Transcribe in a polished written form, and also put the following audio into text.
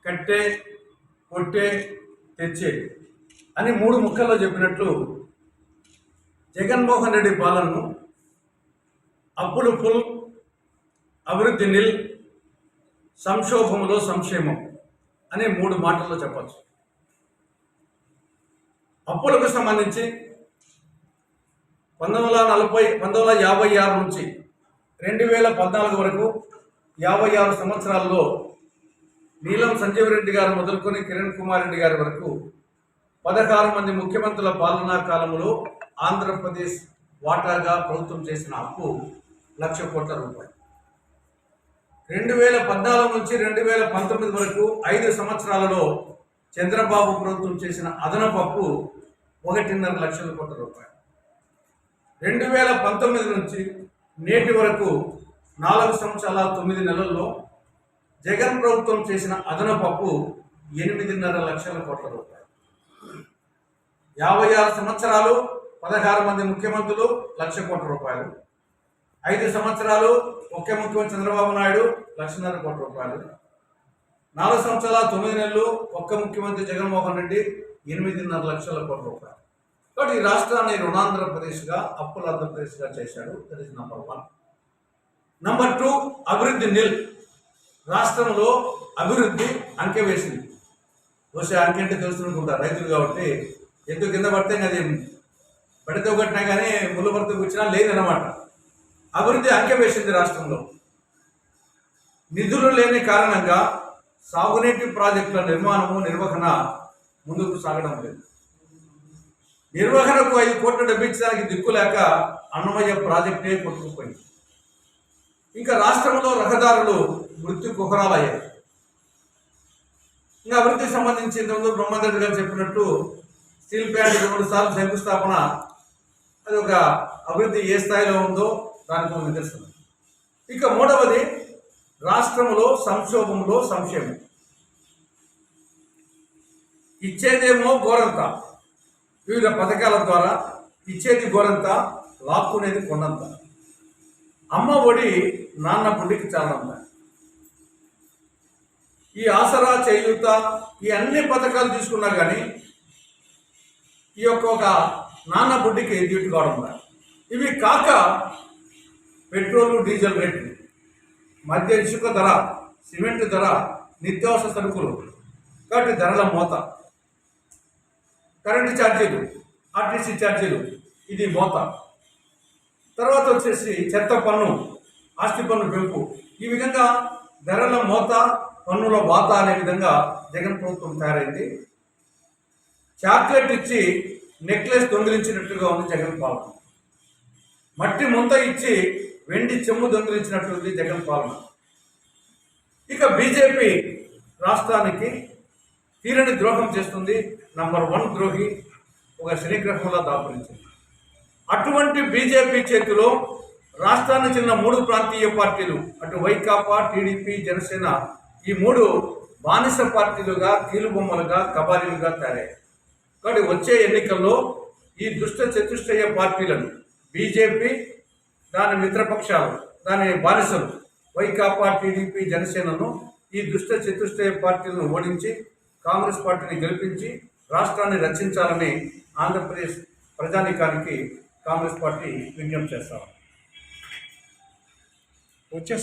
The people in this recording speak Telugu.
కట్టే, కొట్టే, తెచ్చే అని మూడు ముక్కల్లో చెప్పినట్లు జగన్మోహన్ రెడ్డి పాలనను అప్పులు ఫుల్, అభివృద్ధి నిల్, సంక్షోభంలో సంక్షేమం అనే మూడు మాటల్లో చెప్పచ్చు. అప్పులకు సంబంధించి 1956 నుంచి 2014 వరకు 56 సంవత్సరాల్లో నీలం సంజీవరెడ్డి గారు మొదలుకొని కిరణ్ కుమార్ రెడ్డి గారి వరకు 16 మంది ముఖ్యమంత్రుల పాలనా కాలంలో ఆంధ్రప్రదేశ్ వాటాగా ప్రభుత్వం చేసిన అప్పు 1,00,000 కోట్ల రూపాయలు. 2014 నుంచి 2019 వరకు 5 సంవత్సరాలలో చంద్రబాబు ప్రభుత్వం చేసిన అదనపు అప్పు 1.5 లక్షల కోట్ల రూపాయలు. 2019 నుంచి నేటి వరకు 4 సంవత్సరాల 9 నెలల్లో జగన్ ప్రభుత్వం చేసిన అదనపు అప్పు 8.5 లక్షల కోట్ల రూపాయలు. 56 సంవత్సరాలు 16 మంది ముఖ్యమంత్రులు 1,00,000 కోట్ల రూపాయలు. 5 సంవత్సరాలు ఒకే ముఖ్యమంత్రి చంద్రబాబు నాయుడు 1,50,000 కోట్ల రూపాయలు. 4 సంవత్సరాల 9 నెలలు ఒక్క ముఖ్యమంత్రి జగన్మోహన్ రెడ్డి 8.5 లక్షల కోట్ల రూపాయలు. కాబట్టి ఈ రాష్ట్రాన్ని రుణాంధ్రప్రదేశ్గా, అప్పుల ఆంధ్రప్రదేశ్గా చేశాడు. That is number 1. నంబర్ 2, అభివృద్ధి నిల్. రాష్ట్రంలో అభివృద్ధి అంకె వేసింది. బహుశా అంకె అంటే తెలుసుకుంటారు రైతులు కాబట్టి, ఎందుకు కింద పడితే అది పడితే ఒకటినా కానీ ముళ్ళు పడితే కూర్చున్నా లేదన్నమాట. అభివృద్ధి అంకె వేసింది రాష్ట్రంలో. నిధులు లేని కారణంగా సాగునీటి ప్రాజెక్టుల నిర్మాణము, నిర్వహణ ముందుకు సాగడం లేదు. నిర్వహణకు 5 కోట్లు డబ్బించడానికి దిక్కు లేక అన్నమయ్య ప్రాజెక్టే కొట్టుకుపోయింది. ఇంకా రాష్ట్రంలో రహదారులు మృత్యు కుహరాలయ్యాయి. ఇంకా అభివృద్ధికి సంబంధించి ఇంతకుముందు బ్రహ్మారెడ్డి గారు చెప్పినట్టు స్టీల్ ప్లాంట్ 2 సార్లు శంకుస్థాపన, అది ఒక అభివృద్ధి ఏ స్థాయిలో ఉందో దానికి ఒక నిదర్శనం. ఇక 3వది రాష్ట్రంలో సంక్షోభంలో సంక్షేమం. ఇచ్చేదేమో గోరంత, వివిధ పథకాల ద్వారా ఇచ్చేది గోరంత, లాక్కునేది కొండంత. అమ్మ ఒడి నాన్న బుడ్డికి చాలంత. ఈ ఆసరా, చేయూత, ఈ అన్ని పథకాలు తీసుకున్నా కానీ ఈ ఒక నాన్న బుడ్డికి డ్యూటీ కావడం. ఇవి కాక పెట్రోలు, డీజిల్ రేట్లు, మధ్య ఇసుక ధర, సిమెంట్ ధర, నిత్యావసర సరుకులు, కాబట్టి ధరల మోత, కరెంటు ఛార్జీలు, ఆర్టీసీ ఛార్జీలు, ఇది మోత. తర్వాత వచ్చేసి చెత్త పన్ను, ఆస్తి పన్ను పెంపు. ఈ విధంగా ధరల మోత, పన్నుల వాత అనే విధంగా జగన్ ప్రభుత్వం తయారైంది. చాక్లెట్ ఇచ్చి నెక్లెస్ దొంగిలించినట్టుగా ఉంది జగన్ పాలన. మట్టి ముంత ఇచ్చి వెండి చెమ్ము దొంగిలించినట్టుంది జగన్ పాలన. ఇక బీజేపీ రాష్ట్రానికి తీరని ద్రోహం చేస్తుంది. నంబర్ 1 ద్రోహి, ఒక శనిగ్రహంలా దాపురించింది. అటువంటి బీజేపీ చేతిలో రాష్ట్రానికి చెందిన 3 ప్రాంతీయ పార్టీలు, అటు వైకాపా, టీడీపీ, జనసేన, ఈ 3 బానిస పార్టీలుగా, కీలుబొమ్మలుగా, కబాలీలుగా తయారయ్యాయి. కాబట్టి వచ్చే ఎన్నికల్లో ఈ దుష్ట చతుష్టయ పార్టీలను, బీజేపీ, దాని మిత్రపక్షాలు, దాని బానిసలు వైకాపా, టీడీపీ, జనసేనను, ఈ దుష్ట చతుష్టయ పార్టీలను ఓడించి కాంగ్రెస్ పార్టీని గెలిపించి రాష్ట్రాన్ని రక్షించాలని ఆంధ్రప్రదేశ్ ప్రజానీకానికి కాంగ్రెస్ పార్టీ విజ్ఞప్తి చేస్తాం.